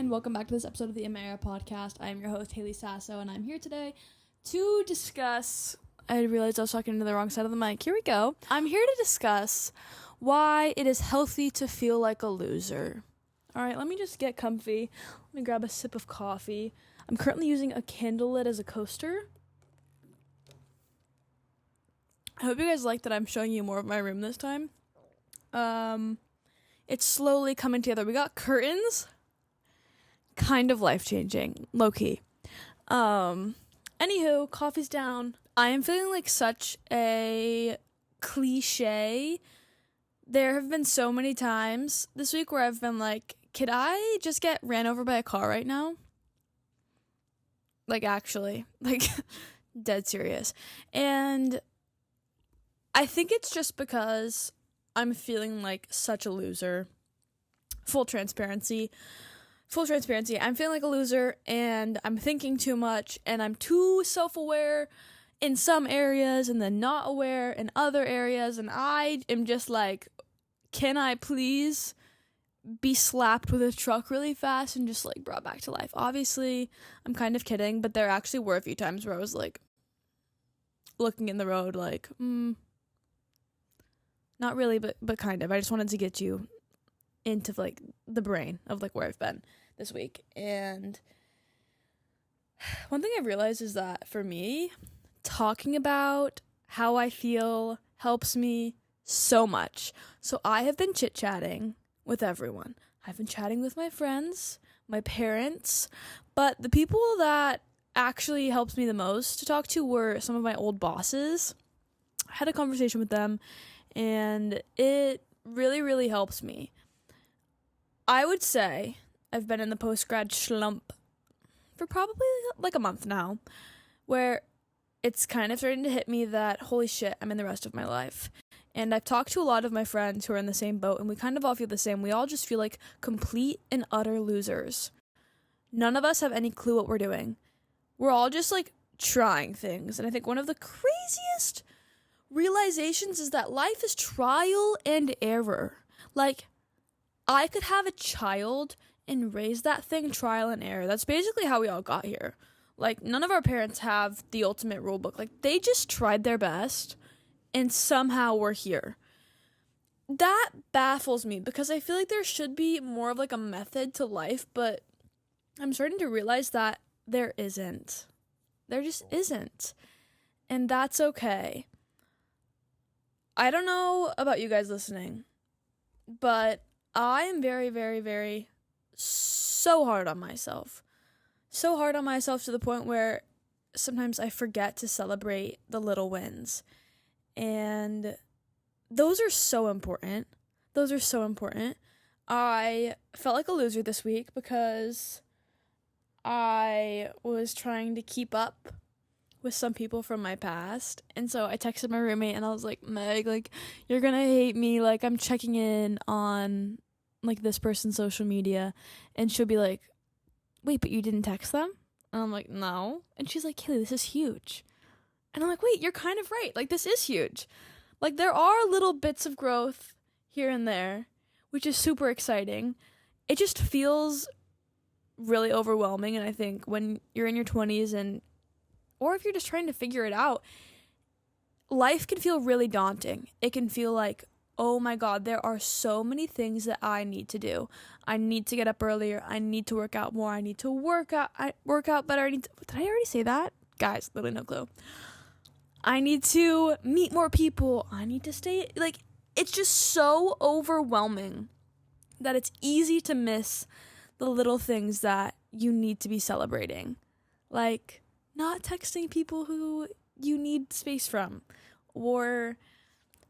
and welcome back to this episode of the Amara podcast. I am your host, Haley Sasso, and I'm here today to discuss... I realized I was talking to the wrong side of the mic. Here we go. I'm here to discuss why it is healthy to feel like a loser. All right, let me just get comfy. Let me grab a sip of coffee. I'm currently using a candle lid as a coaster. I hope you guys like that I'm showing you more of my room this time. It's slowly coming together. We got curtains. Kind of life-changing. Low-key. Anywho, coffee's down. I am feeling like such a cliche. There have been so many times this week where I've been like, could I just get ran over by a car right now? Like, actually. Like, dead serious. And I think it's just because I'm feeling like such a loser. Full transparency, I'm feeling like a loser, and I'm thinking too much, and I'm too self-aware in some areas, and then not aware in other areas, and I am just like, can I please be slapped with a truck really fast and just, like, brought back to life? Obviously, I'm kind of kidding, but there actually were a few times where I was, like, looking in the road, like, not really, but kind of. I just wanted to get you into, like, the brain of, like, where I've been this week. And one thing I've realized is that for me, talking about how I feel helps me so much. So I have been chit-chatting with everyone. I've been chatting with my friends, my parents, but the people that actually helped me the most to talk to were some of my old bosses. I had a conversation with them, and it really, really helps me. I would say I've been in the post-grad slump for probably like a month now, where it's kind of starting to hit me that, holy shit, I'm in the rest of my life. And I've talked to a lot of my friends who are in the same boat, and we kind of all feel the same. We all just feel like complete and utter losers. None of us have any clue what we're doing. We're all just, like, trying things. And I think one of the craziest realizations is that life is trial and error. Like, I could have a child and raise that thing trial and error. That's basically how we all got here. Like, none of our parents have the ultimate rule book. Like, they just tried their best, and somehow we're here. That baffles me, because I feel like there should be more of, like, a method to life, but I'm starting to realize that there isn't. There just isn't. And that's okay. I don't know about you guys listening, but I am very, very, very so hard on myself. So hard on myself to the point where sometimes I forget to celebrate the little wins. And those are so important. Those are so important. I felt like a loser this week because I was trying to keep up with some people from my past. And so I texted my roommate and I was like, Meg, like, you're gonna hate me. Like, I'm checking in on, like, this person's social media. And she'll be like, wait, but you didn't text them? And I'm like, no. And she's like, Kaylee, this is huge. And I'm like, wait, you're kind of right. Like, this is huge. Like, there are little bits of growth here and there, which is super exciting. It just feels really overwhelming. And I think when you're in your 20s or if you're just trying to figure it out, life can feel really daunting. It can feel like, oh my God, there are so many things that I need to do. I need to get up earlier. I need to work out more. I need to work out better. Did I already say that? Guys, literally no clue. I need to meet more people. I need to stay, like, it's just so overwhelming that it's easy to miss the little things that you need to be celebrating. Like, not texting people who you need space from, or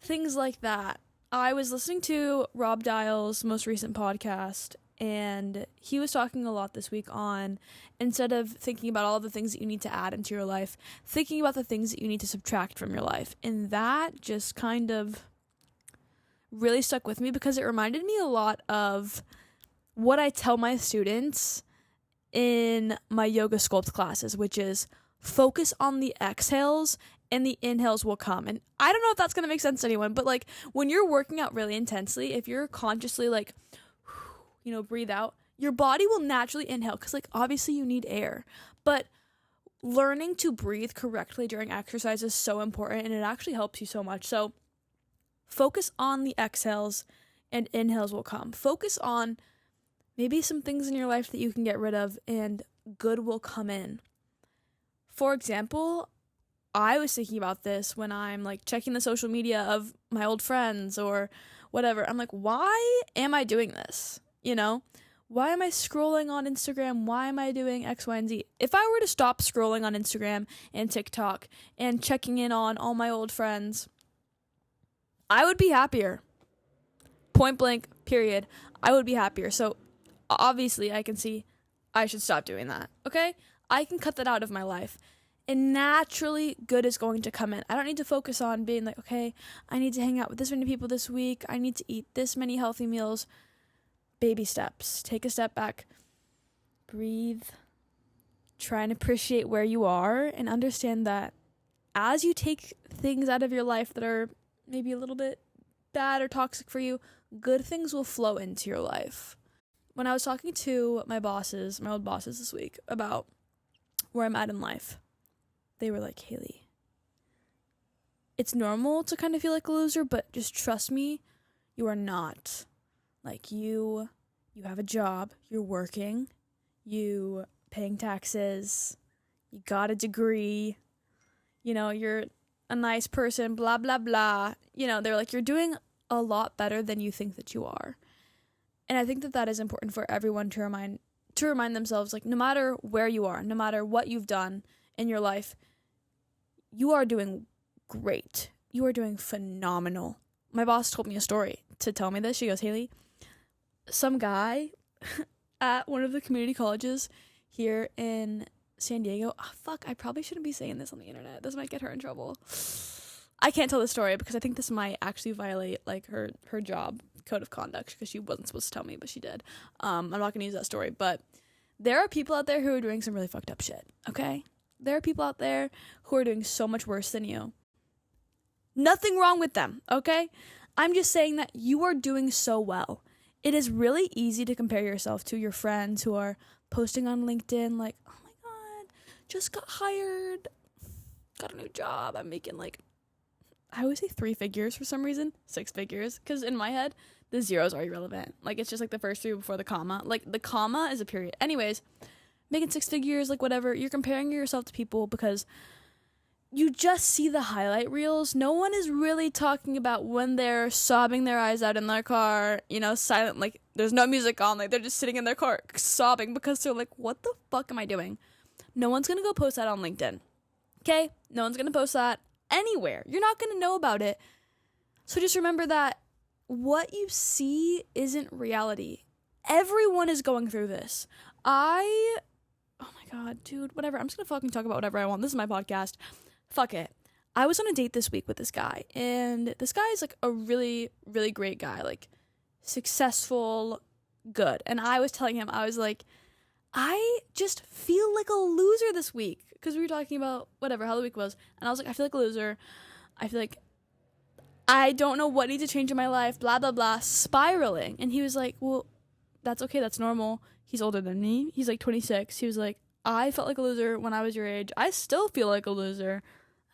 things like that. I was listening to Rob Dial's most recent podcast, and he was talking a lot this week on, instead of thinking about all the things that you need to add into your life, thinking about the things that you need to subtract from your life. And that just kind of really stuck with me, because it reminded me a lot of what I tell my students in my yoga sculpt classes, which is focus on the exhales and the inhales will come. And I don't know if that's going to make sense to anyone, but, like, when you're working out really intensely, if you're consciously, like, breathe out, your body will naturally inhale because, like, obviously you need air. But learning to breathe correctly during exercise is so important, and it actually helps you so much. So focus on the exhales and inhales will come. Focus on maybe some things in your life that you can get rid of and good will come in. For example, I was thinking about this when I'm like checking the social media of my old friends or whatever. I'm like, why am I doing this? You know, why am I scrolling on Instagram? Why am I doing X, Y, and Z? If I were to stop scrolling on Instagram and TikTok and checking in on all my old friends, I would be happier. Point blank, period. I would be happier. So obviously I can see I should stop doing that. Okay? I can cut that out of my life. And naturally, good is going to come in. I don't need to focus on being like, okay, I need to hang out with this many people this week. I need to eat this many healthy meals. Baby steps. Take a step back. Breathe. Try and appreciate where you are and understand that as you take things out of your life that are maybe a little bit bad or toxic for you, good things will flow into your life. When I was talking to my old bosses this week about where I'm at in life, they were like, Haley, it's normal to kind of feel like a loser, but just trust me, you are not. Like, you have a job, you're working, you paying taxes, you got a degree, you know, you're a nice person, blah, blah, blah. You know, they're like, you're doing a lot better than you think that you are. And I think that that is important for everyone to remind themselves, like, no matter where you are, no matter what you've done in your life, you are doing great. You are doing phenomenal. My boss told me a story to tell me this. She goes, Haley, some guy at one of the community colleges here in San Diego. Oh, fuck, I probably shouldn't be saying this on the internet. This might get her in trouble. I can't tell the story because I think this might actually violate like her job code of conduct because she wasn't supposed to tell me, but she did. I'm not going to use that story, but there are people out there who are doing some really fucked up shit, okay? There are people out there who are doing so much worse than you. Nothing wrong with them, okay? I'm just saying that you are doing so well. It is really easy to compare yourself to your friends who are posting on LinkedIn like, oh my God, just got hired, got a new job, I'm making like, I always say 3 figures for some reason, 6 figures, because in my head, the zeros are irrelevant. Like, it's just like the first 3 before the comma. Like, the comma is a period. Anyways, making 6 figures, like whatever, you're comparing yourself to people because you just see the highlight reels. No one is really talking about when they're sobbing their eyes out in their car, you know, silent, like there's no music on, like they're just sitting in their car sobbing because they're like, what the fuck am I doing? No one's gonna go post that on LinkedIn. Okay? No one's gonna post that anywhere. You're not gonna know about it. So just remember that what you see isn't reality. Everyone is going through this. Oh my God, dude, whatever. I'm just gonna fucking talk about whatever I want. This is my podcast. Fuck it. I was on a date this week with this guy, and this guy is like a really, really great guy, like successful, good. And I was telling him, I was like, I just feel like a loser this week because we were talking about whatever, how the week was. And I was like, I feel like a loser. I feel like I don't know what needs to change in my life, blah, blah, blah, spiraling. And he was like, well, that's okay. That's normal. He's older than me. He's like 26. He was like, I felt like a loser when I was your age. I still feel like a loser.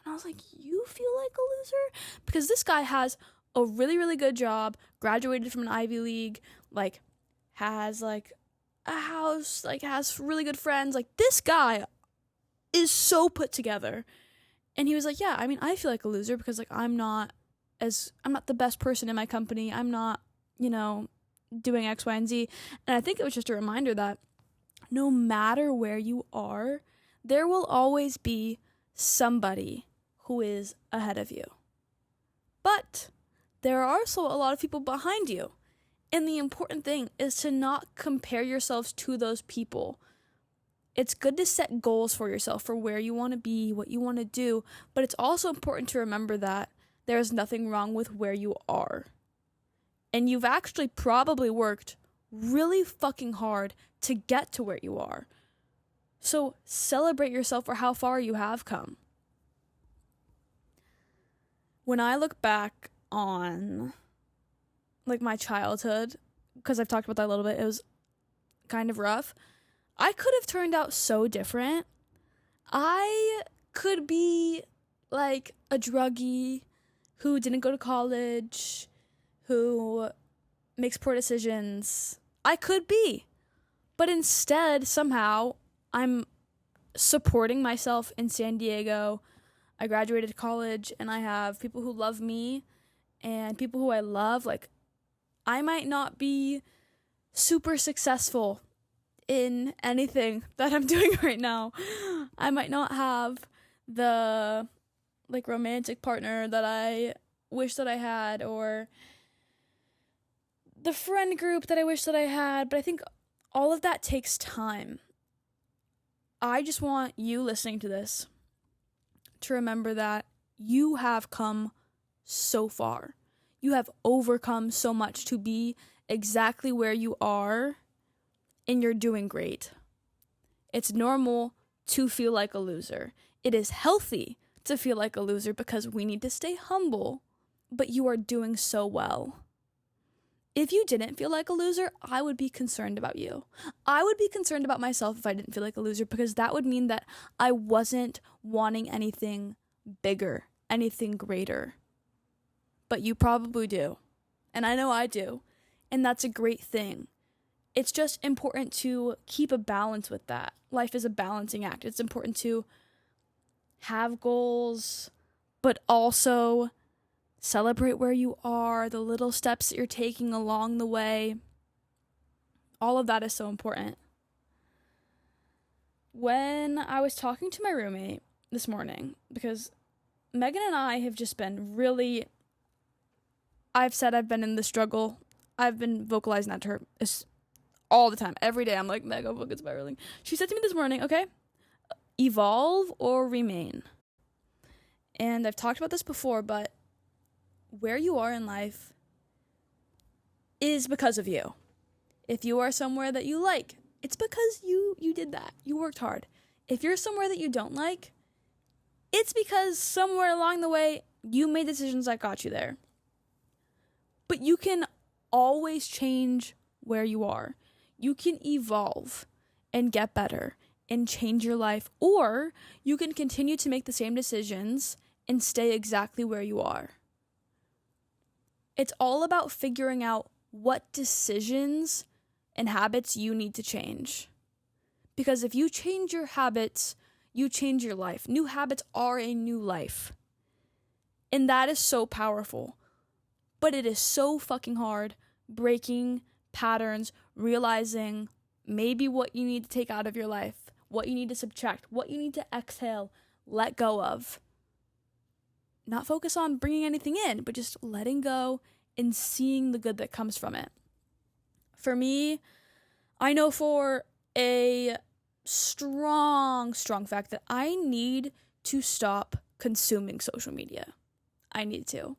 And I was like, you feel like a loser? Because this guy has a really, really good job, graduated from an Ivy League, like, has, like, a house, like, has really good friends. Like, this guy is so put together. And he was like, yeah, I mean, I feel like a loser because, like, I'm not the best person in my company. I'm not, you know, doing X, Y, and Z. And I think it was just a reminder that no matter where you are, there will always be somebody who is ahead of you. But there are also a lot of people behind you. And the important thing is to not compare yourselves to those people. It's good to set goals for yourself for where you want to be, what you want to do, but it's also important to remember that there is nothing wrong with where you are. And you've actually probably worked really fucking hard to get to where you are. So celebrate yourself for how far you have come. When I look back on like my childhood, because I've talked about that a little bit, kind of rough, I could have turned out so different. I could be like a druggie who didn't go to college, who makes poor decisions. I could be. But instead, somehow, I'm supporting myself in San Diego. I graduated college and I have people who love me and people who I love. Like, I might not be super successful in anything that I'm doing right now. I might not have the like romantic partner that I wish that I had, or the friend group that I wish that I had, but I think all of that takes time. I just want you listening to this to remember that you have come so far. You have overcome so much to be exactly where you are, and you're doing great. It's normal to feel like a loser. It is healthy to feel like a loser because we need to stay humble, but you are doing so well. If you didn't feel like a loser, I would be concerned about you. I would be concerned about myself if I didn't feel like a loser, because that would mean that I wasn't wanting anything bigger, anything greater. But you probably do. And I know I do. And that's a great thing. It's just important to keep a balance with that. Life is a balancing act. It's important to have goals, but also celebrate where you are, the little steps that you're taking along the way. All of that is so important. When I was talking to my roommate this morning, because Megan and I have just been really, I've said I've been in the struggle. I've been vocalizing that to her all the time. Every day I'm like, Meg, I'm fucking spiraling. She said to me this morning, okay, evolve or remain. And I've talked about this before, but where you are in life is because of you. If you are somewhere that you like, it's because you did that. You worked hard. If you're somewhere that you don't like, it's because somewhere along the way you made decisions that got you there. But you can always change where you are. You can evolve and get better and change your life, or you can continue to make the same decisions and stay exactly where you are. It's all about figuring out what decisions and habits you need to change. Because if you change your habits, you change your life. New habits are a new life. And that is so powerful. But it is so fucking hard breaking patterns, realizing maybe what you need to take out of your life, what you need to subtract, what you need to exhale, let go of. Not focus on bringing anything in, but just letting go and seeing the good that comes from it. For me, I know for a strong fact that I need to stop consuming social media. I need to.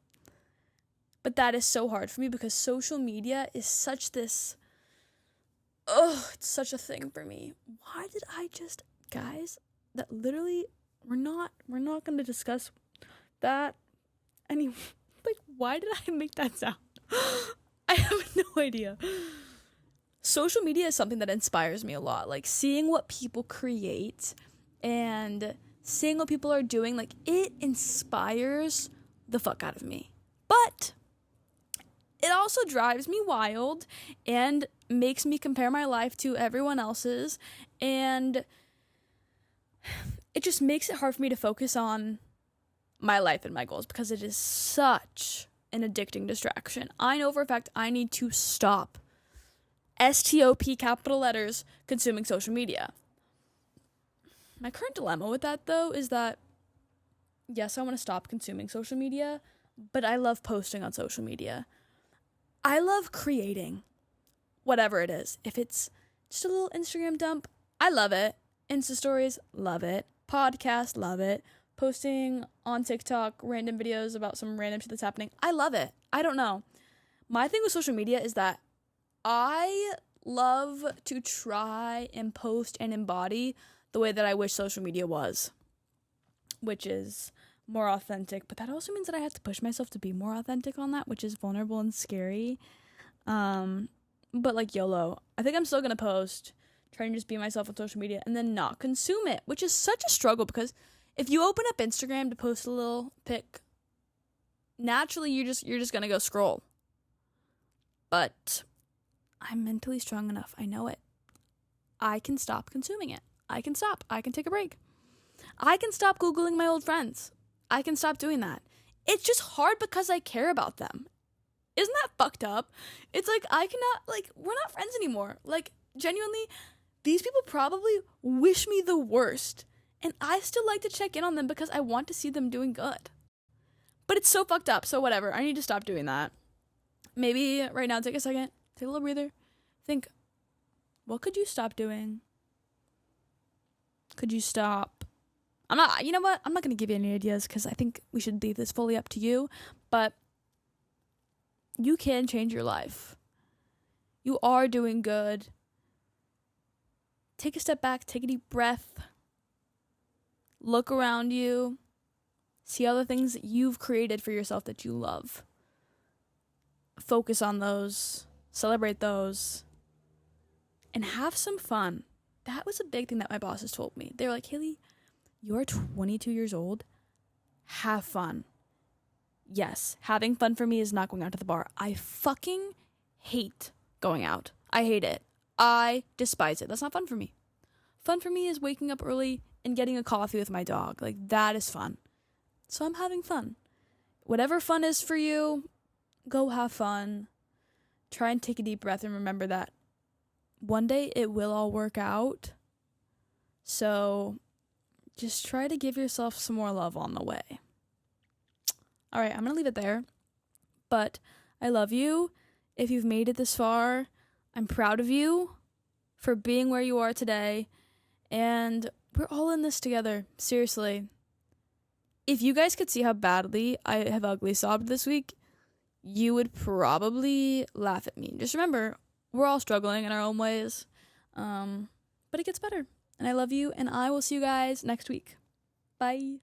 But that is so hard for me because social media is such this, it's such a thing for me. Why did I just, guys, that literally, we're not going to discuss that anymore. Like, why did I make that sound? I have no idea. Social media is something that inspires me a lot. Like, seeing what people create and seeing what people are doing, like, it inspires the fuck out of me. But it also drives me wild and makes me compare my life to everyone else's, and it just makes it hard for me to focus on my life and my goals because it is such an addicting distraction. I know for a fact I need to stop, STOP, capital letters, consuming social media. My current dilemma with that, though, is that, yes, I want to stop consuming social media, but I love posting on social media. I love creating whatever it is. If it's just a little Instagram dump, I love it. Insta stories, love it. Podcast, love it. Posting on TikTok random videos about some random shit that's happening, I love it. I don't know. My thing with social media is that I love to try and post and embody the way that I wish social media was, which is more authentic, but that also means that I have to push myself to be more authentic on that, which is vulnerable and scary. but like YOLO. I think I'm still gonna post, trying to just be myself on social media and then not consume it, which is such a struggle because if you open up Instagram to post a little pic, naturally you're just gonna go scroll. But I'm mentally strong enough. I know it. I can stop consuming it. I can stop. I can take a break. I can stop Googling my old friends. I can stop doing that. It's just hard because I care about them. Isn't that fucked up? It's like I cannot, like, we're not friends anymore. Like, genuinely, these people probably wish me the worst. And I still like to check in on them because I want to see them doing good. But it's so fucked up, so whatever. I need to stop doing that. Maybe right now, take a second, take a little breather. Think, what could you stop doing? Could you stop? You know what? I'm not going to give you any ideas because I think we should leave this fully up to you. But you can change your life. You are doing good. Take a step back, take a deep breath. Look around you. See all the things that you've created for yourself that you love. Focus on those. Celebrate those. And have some fun. That was a big thing that my bosses told me. They were like, Haley, you're 22 years old. Have fun. Yes, having fun for me is not going out to the bar. I fucking hate going out. I hate it. I despise it. That's not fun for me. Fun for me is waking up early and getting a coffee with my dog. Like, that is fun. So I'm having fun. Whatever fun is for you, go have fun. Try and take a deep breath and remember that one day it will all work out. So just try to give yourself some more love on the way. All right, I'm going to leave it there. But I love you. If you've made it this far, I'm proud of you for being where you are today. And we're all in this together. Seriously. If you guys could see how badly I have ugly sobbed this week, you would probably laugh at me. Just remember, we're all struggling in our own ways. But it gets better. And I love you, and I will see you guys next week. Bye.